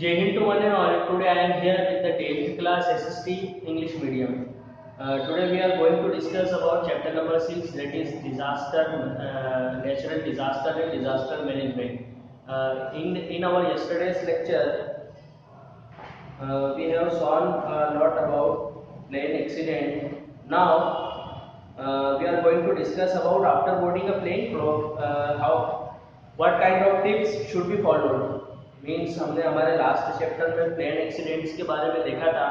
Jai Hind to one and all. Today I am here with the 10th class SST English medium. Today we are going to discuss about chapter number 6, that is disaster, natural disaster and disaster management. In our yesterday's lecture, we have shown a lot about plane accident. Now we are going to discuss about after boarding a plane, what kind of tips should be followed. Means हमने हमारे last chapter में plane accidents के बारे में देखा था।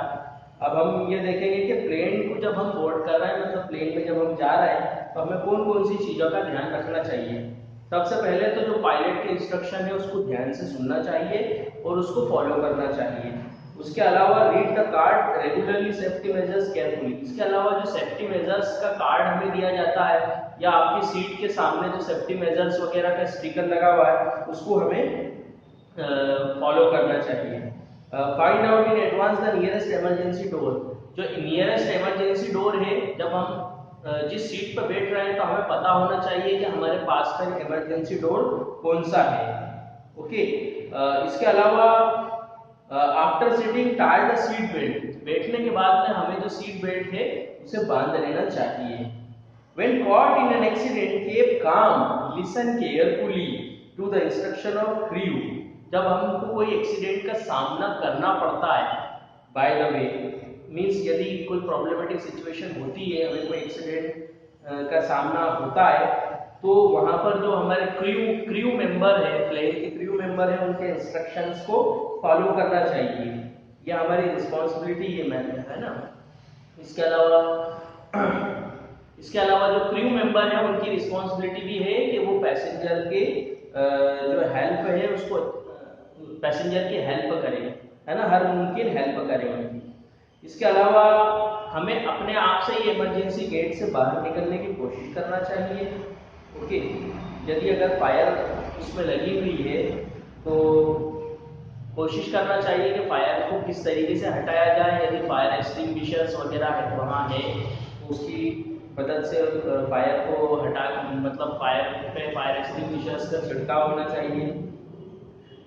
अब हम ये देखेंगे कि प्लेन को जब हम बोर्ड कर रहे हैं, मतलब प्लेन में जब हम जा रहे हैं, तो हमें कौन कौन सी चीज़ों का ध्यान रखना चाहिए। सबसे पहले तो जो पायलट के इंस्ट्रक्शन है उसको ध्यान से सुनना चाहिए और उसको फॉलो करना चाहिए। उसके अलावा read the card regularly, safety measures carefully. इसके अलावा जो सेफ्टी मेजर्स का कार्ड हमें दिया जाता है या आपकी सीट के सामने जो सेफ्टी मेजर्स वगैरह का स्टिकर लगा हुआ है उसको हमें फॉलो करना चाहिए। Find out in advance the nearest emergency door. जो नियरेस्ट इमरजेंसी डोर है, जब हम जिस सीट पर बैठ रहे हैं तो हमें पता होना चाहिए कि हमारे पास में इमरजेंसी डोर कौन सा है। ओके, इसके अलावा after sitting tie the seat belt. बैठने के बाद में हमें जो सीट बेल्ट है उसे बांध लेना चाहिए। When caught in an accident, keep calm, listen carefully to the instruction of crew। जब हमको कोई एक्सीडेंट का सामना करना पड़ता है, बाय द वे मीन्स यदि कोई प्रॉब्लमेटिक सिचुएशन होती है, हमें कोई एक्सीडेंट का सामना होता है, तो वहां पर जो हमारे क्रू मेंबर है, प्लेन के क्रू मेंबर है, उनके इंस्ट्रक्शंस को फॉलो करना चाहिए। यह हमारी रिस्पॉन्सिबिलिटी है ना। इसके अलावा जो क्रू मेंबर है उनकी रिस्पॉन्सिबिलिटी भी है कि वो पैसेंजर के जो हेल्प है उसको, पैसेंजर की हेल्प करें, है ना, हर मुमकिन हेल्प करें उनकी। इसके अलावा हमें अपने आप से ही इमरजेंसी गेट से बाहर निकलने की कोशिश करना चाहिए। ओके, यदि अगर फायर उसमें लगी हुई है तो कोशिश करना चाहिए कि फायर को किस तरीके से हटाया जाए। यदि फायर एक्सटिंग्विशर्स वगैरह है वहाँ है तो उसकी मदद से फायर को हटा, मतलब फायर पे फायर एक्सटिंग्विशर्स का छिड़काव होना चाहिए,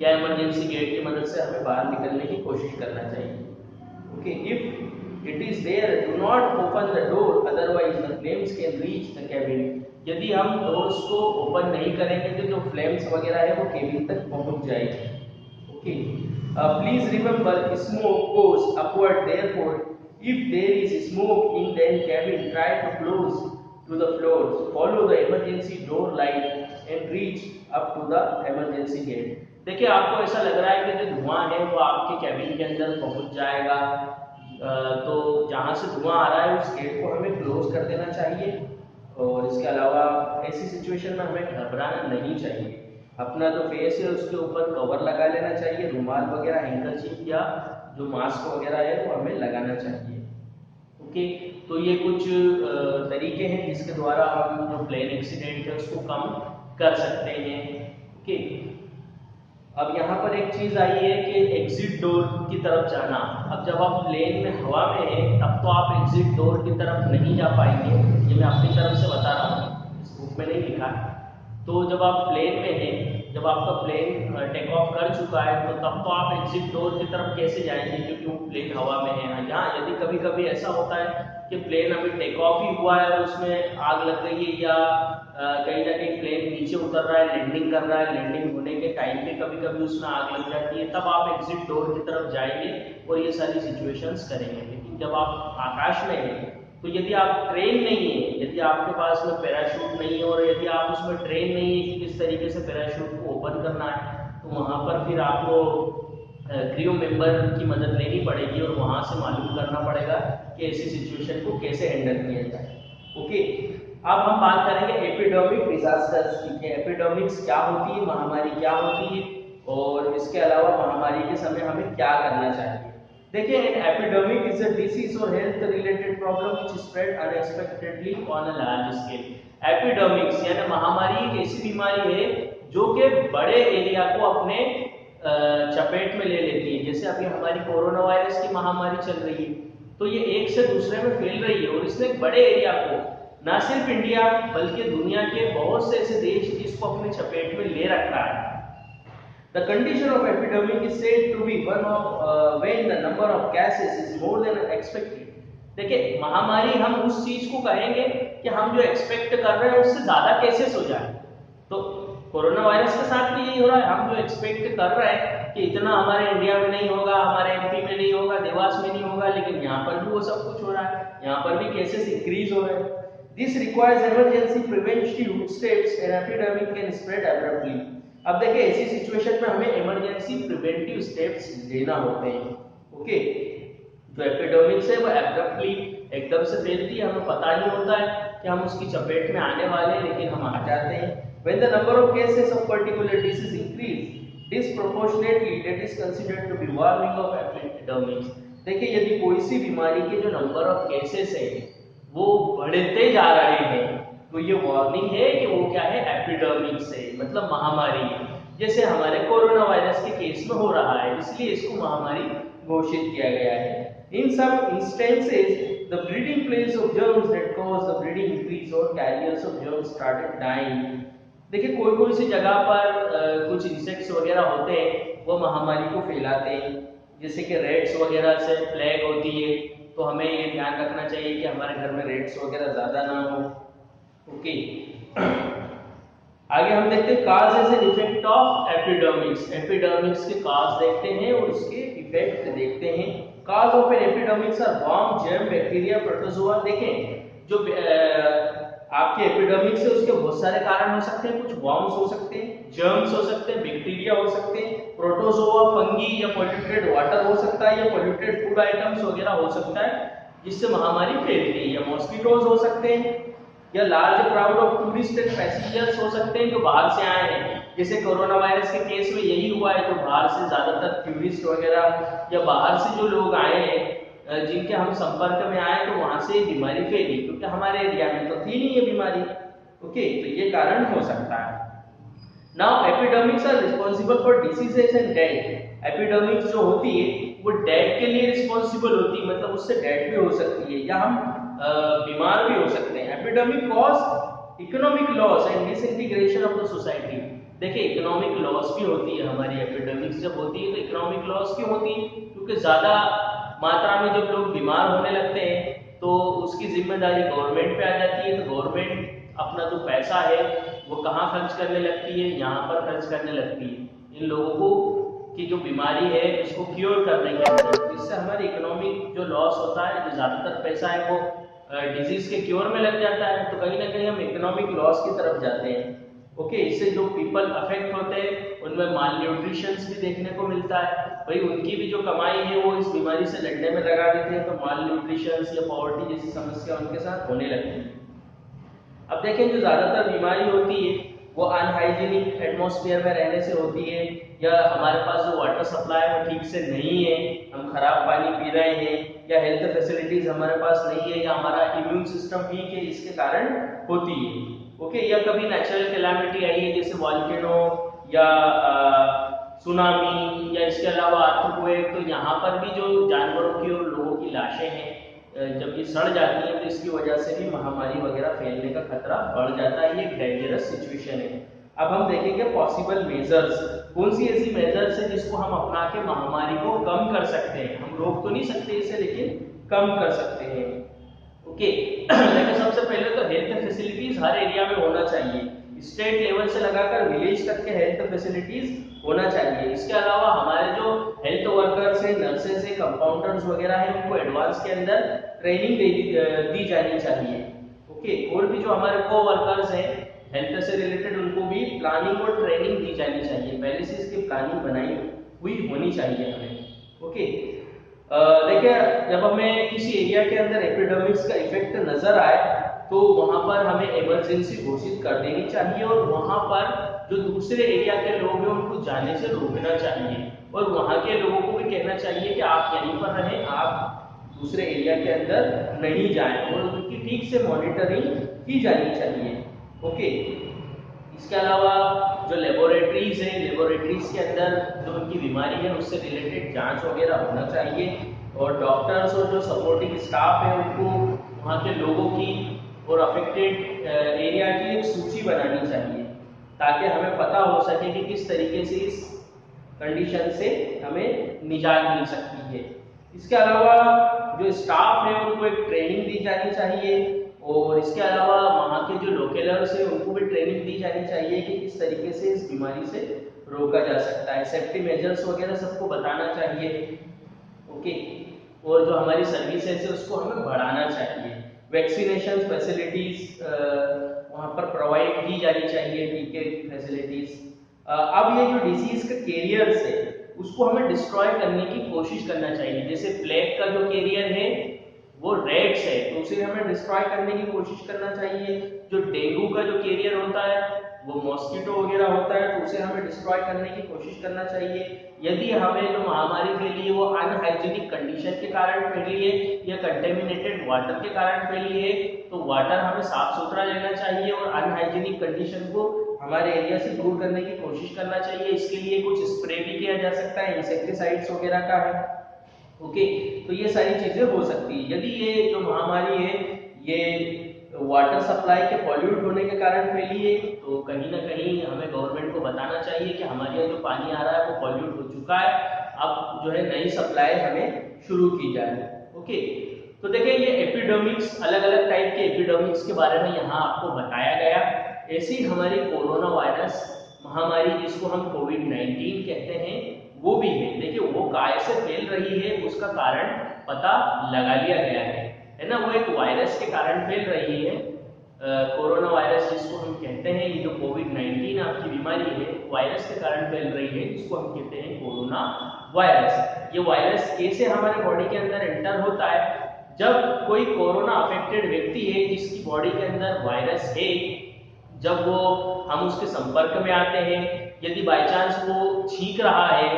या इमरजेंसी गेट की मदद से हमें बाहर निकलने की कोशिश करना चाहिए। Okay, if it is there do not open the door, otherwise the flames can reach the cabin. यदि हम डोर्स को ओपन नहीं करेंगे तो जो फ्लेम्स वगैरह है वो केबिन तक पहुंच जाएगी। Okay, please remember smoke goes upward, therefore if there is smoke in the cabin, try to close to the floors, follow the emergency door light and reach up to the emergency gate। देखिए, आपको ऐसा लग रहा है कि जो धुआं है वो आपके कैबिन के अंदर पहुंच जाएगा, तो जहां से धुआं आ रहा है उस गेट को हमें क्लोज कर देना चाहिए। और इसके अलावा ऐसी सिचुएशन में हमें घबराना नहीं चाहिए। अपना जो फेस है उसके ऊपर कवर लगा लेना चाहिए, रुमाल वगैरह, हैंकरचीफ या जो मास्क वगैरह है वो हमें लगाना चाहिए। ओके, तो ये कुछ तरीके हैं जिसके द्वारा हम जो प्लेन एक्सीडेंट है उसको कम कर सकते हैं। ओके, अब यहाँ पर एक चीज आई है कि एग्जिट डोर की तरफ जाना। अब जब आप प्लेन में हवा में हैं तब तो आप एग्जिट डोर की तरफ नहीं जा पाएंगे, ये मैं अपनी तरफ से बता रहा हूँ, इस बुक में नहीं लिखा। तो जब आप प्लेन में हैं, जब आपका प्लेन टेक ऑफ कर चुका है तो तब तो आप एग्जिट डोर की तरफ कैसे जाएंगे, क्योंकि वो प्लेन हवा में है। यहाँ यदि कभी कभी ऐसा होता है कि प्लेन अभी टेक ऑफ ही हुआ है और उसमें आग लग गई है, या कहीं ना कहीं प्लेन नीचे उतर रहा है, लैंडिंग कर रहा है, लैंडिंग होने के टाइम पे कभी कभी उसमें आग लग जाती है, तब आप एग्जिट डोर की तरफ जाएंगे और ये सारी सिचुएशंस करेंगे। लेकिन जब आप आकाश में हैं, तो यदि आप ट्रेन नहीं है, यदि आपके पास में पैराशूट नहीं है और यदि आप उसमें ट्रेन नहीं है कि किस तरीके से पैराशूट को ओपन करना है, तो वहाँ पर फिर आपको क्रू मेंबर की मदद लेनी पड़ेगी और वहाँ से मालूम करना पड़ेगा कि ऐसी सिचुएशन को कैसे हैंडल किया जाए। ओके, अब हम बात करेंगे एपिडेमिक डिजास्टर्स की। एपिडेमिक्स क्या होती है, महामारी क्या होती है, और इसके अलावा महामारी के समय हमें क्या करना चाहिए। देखिए, an epidemic is a disease or health related problem which spread unexpectedly on a large scale। Epidemics यानी महामारी एक ऐसी बीमारी है जो कि बड़े एरिया को अपने चपेट में ले लेती है। जैसे अभी हमारी कोरोना वायरस की महामारी चल रही है, तो ये एक से दूसरे में फैल रही है और इसने एक बड़े एरिया को, ना सिर्फ इंडिया बल्कि दुनिया के बहुत से ऐसे देश इसको अपने चपेट में ले रखा है। The condition of epidemic is said to be one of when the number of cases is more than expected. देखिए महामारी हम उस चीज को कहेंगे कि हम जो एक्सपेक्ट कर रहे हैं उससे ज्यादा केसेस हो जाए। तो कोरोना वायरस के साथ भी यही हो रहा है, हम जो एक्सपेक्ट कर रहे हैं कि इतना हमारे इंडिया में नहीं होगा, हमारे एमपी में नहीं होगा, देवास में नहीं होगा, लेकिन यहाँ पर भी वो सब कुछ हो रहा है, यहाँ पर भी केसेस इंक्रीज हो रहे हैं। This requires emergency preventive steps and epidemic can spread abruptly. अब देखिए ऐसी सिचुएशन में हमें इमरजेंसी प्रिवेंटिव स्टेप्स लेना होते हैं। ओके, जो एपिडेमिक है वो एब्रप्टली एकदम से फैलती है, हमें पता नहीं होता है कि हम उसकी चपेट में आने वाले हैं, लेकिन हम आ जाते हैं। When the number of cases of particular disease increase disproportionately, that is considered to be warning of epidemics. देखिए यदि कोई सी बीमारी के जो नंबर ऑफ केसेस है वो बढ़ते जा रहे हैं तो ये वार्निंग है कि वो क्या है, एपिडेमिक से, मतलब महामारी है। जैसे हमारे कोरोना वायरस के केस में हो रहा है, इसलिए इसको महामारी घोषित किया गया है। In some instances the breeding place of germs that cause the breeding increase और carriers of germs started dying. देखिए कोई सी जगह पर कुछ इंसेक्ट्स वगैरह होते हैं वो महामारी को फैलाते हैं, जैसे कि रेट्स वगैरह से प्लेग होती है, तो हमें ये ध्यान रखना चाहिए कि हमारे घर में रेट्स वगैरह ज्यादा ना हो। ओके, आगे हम देखते हैं causes and effect of epidemics. Epidemics के काज देखते हैं और उसके इफेक्ट देखते हैं। Cause of an epidemics are worm, germ, bacteria, protozoa. देखें जो आपके एपिडेमिक्स है उसके बहुत सारे कारण हो सकते हैं, कुछ वर्म्स हो सकते हैं, जर्म्स हो सकते हैं, बैक्टीरिया हो सकते हैं, प्रोटोजोआ, फंगी या पोल्यूटेड वाटर हो सकता है, या पोल्यूटेड फूड आइटम्स वगैरह हो सकता है जिससे महामारी फैलती है, या मॉस्किटोज हो सकते हैं, या large crowd of tourist and passengers हो सकते हैं जो बाहर से आए हैं। जैसे कोरोना वायरस के केस में यही हुआ है, तो बाहर से ज्यादातर टूरिस्ट वगैरह या बाहर से जो लोग आए हैं जिनके हम संपर्क में आए, तो वहां से बीमारी फैली, क्योंकि हमारे एरिया में तो थी नहीं ये बीमारी। ओके, तो ये कारण हो सकता है। Now epidemics are responsible for diseases and death. Epidemics जो होती है वो डेथ के लिए रिस्पांसिबल होती है, मतलब उससे डेथ भी हो सकती है या हम बीमार भी हो सकते हैं। Epidemic cause economic loss and disintegration of the society. देखिए इकोनॉमिक लॉस भी होती है हमारी, एपिडेमिक्स जब होती है तो इकोनॉमिक लॉस क्यों होती है, क्योंकि ज्यादा मात्रा में जब लोग बीमार होने लगते हैं तो उसकी जिम्मेदारी गवर्नमेंट पे आ जाती है। तो गवर्नमेंट अपना जो पैसा है वो कहाँ खर्च करने लगती है, यहाँ पर खर्च करने लगती है इन लोगों को की जो बीमारी है उसको क्योर करने के लिए। इससे हमारी इकोनॉमिक जो लॉस होता है, जो ज्यादातर पैसा है वो डिजीज के क्योर में लग जाता है, तो कहीं ना कहीं हम इकोनॉमिक लॉस की तरफ जाते हैं। ओके, इससे जो पीपल अफेक्ट होते हैं उनमें माल न्यूट्रिशन भी देखने को मिलता है, भाई उनकी भी जो कमाई है वो इस बीमारी से लड़ने में लगा देते हैं, तो माल न्यूट्रिशन या पॉवर्टी जैसी समस्या उनके साथ होने लगती है। अब देखें जो ज्यादातर बीमारी होती है वो अनहाइजीनिक एटमॉस्फेयर में रहने से होती है, या हमारे पास जो वाटर सप्लाई वो ठीक से नहीं है, हम खराब पानी पी रहे हैं, या हेल्थ फैसिलिटीज हमारे पास नहीं है, या हमारा इम्यून सिस्टम वीक है, इसके कारण होती है। ओके, या कभी नेचुरल कैलामिटी आई है जैसे वॉल्केनो या सुनामी, या इसके अलावा अर्थक्वेक, तो यहाँ पर भी जो जानवरों की और लोगों की लाशें हैं जब ये सड़ जाती हैं तो इसकी वजह से भी महामारी वगैरह फैलने का खतरा बढ़ जाता है। ये एक डेंजरस सिचुएशन है। अब हम देखेंगे पॉसिबल मेजर्स, कौन सी ऐसी मेजर्स है जिसको हम अपना के महामारी को कम कर सकते हैं। हम रोक तो नहीं सकते इसे, लेकिन कम कर सकते हैं। ओके, देखिए सबसे पहले तो हेल्थ फैसिलिटीज हर एरिया में होना चाहिए, स्टेट लेवल से लगाकर विलेज तक के हेल्थ फैसिलिटीज होना चाहिए। इसके अलावा हमारे जो हेल्थ वर्कर्स हैं, नर्सेज हैं, कंपाउंडर्स वगैरह हैं, उनको एडवांस के अंदर ट्रेनिंग दी जानी चाहिए। ओके, और भी जो हमारे को वर्कर्स हैं हेल्थ से रिलेटेड, उनको भी प्लानिंग और ट्रेनिंग दी जानी चाहिए, पहले से इसकी प्लानिंग बनाई हुई होनी चाहिए हमें। ओके, देखिए जब हमें किसी एरिया के अंदर एपिडेमिक्स का इफेक्ट नजर आए तो वहां पर हमें इमरजेंसी घोषित कर देनी चाहिए, और वहां पर जो दूसरे एरिया के लोग हैं उनको जाने से रोकना चाहिए, और वहां के लोगों को भी कहना चाहिए कि आप यहीं पर रहें, आप दूसरे एरिया के अंदर नहीं जाएं, और उनकी ठीक से मॉनिटरिंग की जानी चाहिए। ओके, इसके अलावा जो लेबोरेटरीज है, लेबोरेटरीज के अंदर जो उनकी बीमारी है उससे रिलेटेड जांच वगैरह होना चाहिए, और डॉक्टर्स और जो सपोर्टिंग स्टाफ है उनको वहाँ के लोगों की और अफेक्टेड एरिया की एक सूची बनानी चाहिए, ताकि हमें पता हो सके कि किस तरीके से इस कंडीशन से हमें निजात मिल सकती है। इसके अलावा जो स्टाफ है उनको एक ट्रेनिंग दी जानी चाहिए, और इसके अलावा वहाँ के जो लोकलर्स है उनको भी ट्रेनिंग दी जानी चाहिए कि किस तरीके से इस बीमारी से रोका जा सकता है। सेफ्टी मेजर्स वगैरह सबको बताना चाहिए। ओके, और जो हमारी सर्विसेज है उसको हमें बढ़ाना चाहिए। वैक्सीनेशन फैसिलिटीज वहाँ पर प्रोवाइड की जानी चाहिए, टीके फैसिलिटीज। अब ये जो डिजीज का कैरियर्स है उसको हमें डिस्ट्रॉय करने की कोशिश करना चाहिए। जैसे प्लेग का जो कैरियर है वो रेट्स है, तो उसे हमें डिस्ट्रॉय करने की कोशिश करना चाहिए। जो डेंगू का जो कैरियर होता है वो मॉस्किटो वगैरह होता है, तो उसे हमें डिस्ट्रॉय करने की कोशिश करना चाहिए। यदि हमें जो महामारी फैली है वो अनहाइजीनिक कंडीशन के कारण फैली है या कंटेमिनेटेड वाटर के कारण फैली है, तो वाटर हमें साफ सुथरा लेना चाहिए और अनहाइजीनिक कंडीशन को हमारे एरिया से दूर करने की कोशिश करना चाहिए। इसके लिए कुछ स्प्रे भी किया जा सकता है, इंसेक्टिसाइड्स वगैरह का है। ओके, तो ये सारी चीजें हो सकती है। यदि ये जो महामारी है ये वाटर सप्लाई के पॉल्यूट होने के कारण फैली है, तो कहीं ना कहीं हमें गवर्नमेंट को बताना चाहिए कि हमारे यहाँ जो पानी आ रहा है वो पॉल्यूट हो चुका है, अब जो है नई सप्लाई हमें शुरू की जाए। ओके, तो देखिए ये एपिडेमिक्स, अलग अलग टाइप के एपिडेमिक्स के बारे में यहाँ आपको बताया गया। ऐसी हमारी कोरोना वायरस महामारी जिसको हम कोविड-19 कहते हैं वो भी है। देखिए वो काय से फैल रही है उसका कारण पता लगा लिया गया है ना। वो एक वायरस के कारण फैल रही है। कोरोना वायरस जिसको हम कहते हैं, ये जो कोविड-19 आपकी बीमारी है वायरस के कारण फैल रही है, जिसको हम कहते हैं कोरोना वायरस। ये वायरस कैसे हमारे बॉडी के अंदर एंटर होता है? जब कोई कोरोना अफेक्टेड व्यक्ति है जिसकी बॉडी के अंदर वायरस है, जब वो हम उसके संपर्क में आते हैं, यदि बाय चांस वो छींक रहा है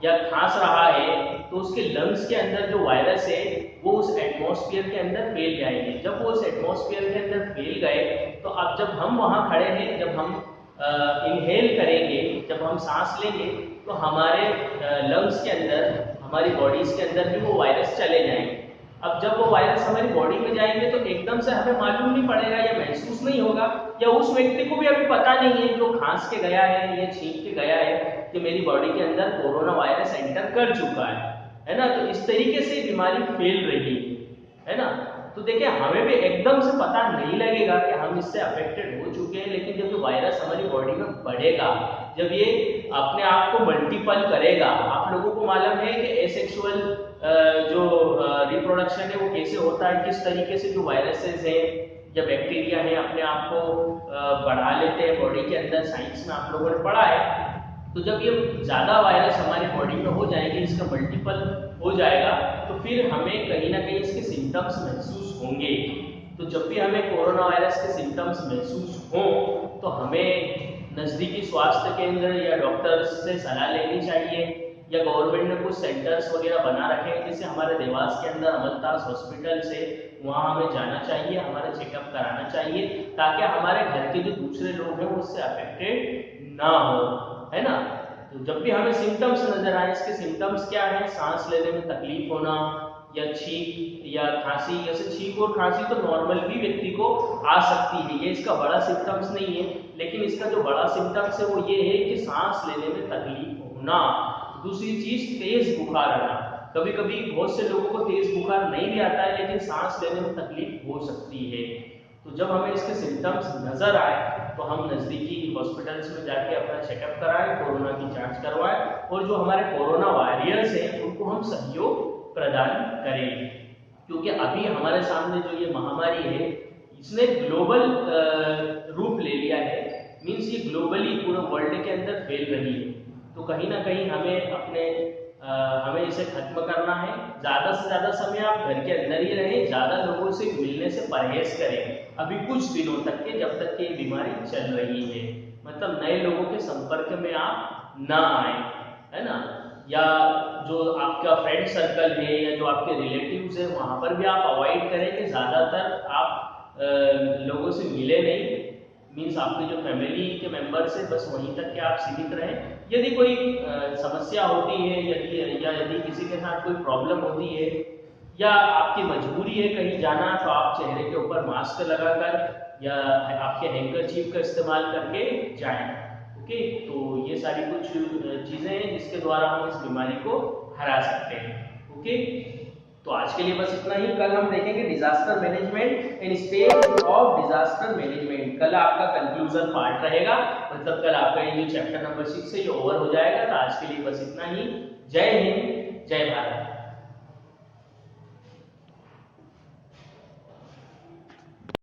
या खांस रहा है, तो उसके लंग्स के अंदर जो वायरस है वो उस एटमॉस्फेयर के अंदर फैल जाएंगे। जब वो उस एटमॉस्फेयर के अंदर फैल गए, तो अब जब हम वहां खड़े हैं, जब हम इनहेल करेंगे, जब हम सांस लेंगे, तो हमारे लंग्स के अंदर, हमारी बॉडीज के अंदर भी वो वायरस चले जाएंगे। अब जब वो वायरस हमारी बॉडी में जाएंगे तो एकदम से हमें मालूम नहीं पड़ेगा या महसूस नहीं होगा, या उस व्यक्ति को भी अभी पता नहीं है जो खांस के गया है या छींक के गया है कि मेरी बॉडी के अंदर कोरोना वायरस एंटर कर चुका है ना। तो इस तरीके से बीमारी फैल रही है ना। तो देखिए हमें भी एकदम से पता नहीं लगेगा कि हम इससे अफेक्टेड हो चुके हैं, लेकिन जब ये वायरस हमारी बॉडी में बढ़ेगा, जब ये अपने आप को मल्टीपल करेगा, आप लोगों को मालूम है कि एसेक्सुअल जो रिप्रोडक्शन है वो कैसे होता है, किस तरीके से जो वायरसेस हैं या बैक्टीरिया है अपने आप को बढ़ा लेते हैं बॉडी के अंदर, साइंस में आप लोगों ने पढ़ा है। तो जब ये ज्यादा वायरस हमारी बॉडी में हो जाएंगे, इसका मल्टीपल हो जाएगा, तो फिर हमें कहीं ना कहीं इसके सिम्टम्स महसूस होंगे। तो जब भी हमें कोरोना वायरस के सिम्टम्स महसूस हो तो हमें नजदीकी स्वास्थ्य केंद्र या डॉक्टर्स से सलाह लेनी चाहिए, या गवर्नमेंट ने कुछ सेंटर्स वगैरह बना रखे हैं, जैसे हमारे देवास के अंदर अमलतास हॉस्पिटल से, वहाँ हमें जाना चाहिए, हमारा चेकअप कराना चाहिए, ताकि हमारे घर के जो दूसरे लोग हैं वो उससे अफेक्टेड ना हो, है ना। तो जब भी हमें सिम्टम्स नजर आए, इसके सिम्टम्स क्या है? सांस लेने में तकलीफ होना, या छींक या खांसी। जैसे छींक और खांसी तो नॉर्मल भी व्यक्ति को आ सकती है, ये इसका बड़ा सिम्टम्स नहीं है, लेकिन इसका जो बड़ा सिम्टम्स है वो ये है कि सांस लेने में तकलीफ होना। दूसरी चीज तेज बुखार आना। कभी कभी बहुत से लोगों को तेज बुखार नहीं भी आता है, लेकिन सांस लेने में तकलीफ हो सकती है। तो जब हमें इसके सिम्टम्स नजर आए तो हम नजदीकी हॉस्पिटल्स में जाके अपना चेकअप कराएं, कोरोना की जांच करवाएं, और जो हमारे कोरोना वॉरियर्स हैं उनको हम सहयोग प्रदान करें। क्योंकि अभी हमारे सामने जो ये महामारी है इसने ग्लोबल रूप ले लिया है, मीन्स ये ग्लोबली पूरे वर्ल्ड के अंदर फैल रही है। तो कहीं ना कहीं हमें इसे खत्म करना है। ज्यादा से ज्यादा समय आप घर के अंदर ही रहें, ज्यादा लोगों से मिलने से परहेज करें अभी कुछ दिनों तक के, जब तक ये बीमारी चल रही है। मतलब नए लोगों के संपर्क में आप ना आए, है ना। या जो आपका फ्रेंड सर्कल है या जो आपके रिलेटिव्स है वहां पर भी आप अवॉइड करें कि ज्यादातर आप लोगों से मिले नहीं, मीन्स आपके जो फैमिली के मेंबर्स है बस वहीं तक के आप सीमित रहें। यदि कोई समस्या होती है, यदि किसी के साथ कोई प्रॉब्लम होती है या आपकी मजबूरी है कहीं जाना, तो आप चेहरे के ऊपर मास्क लगाकर या आपके हैंकरचीफ का इस्तेमाल करके जाएं। ओके, तो ये सारी कुछ चीजें हैं जिसके द्वारा हम इस बीमारी को हरा सकते हैं। ओके, तो आज के लिए बस इतना ही। कल हम देखेंगे disaster management in stage of disaster management. कल आपका कंक्लूजन पार्ट रहेगा, मतलब कल आपका ये जो चैप्टर नंबर 6 है ये ओवर हो जाएगा। तो आज के लिए बस इतना ही। जय हिंद,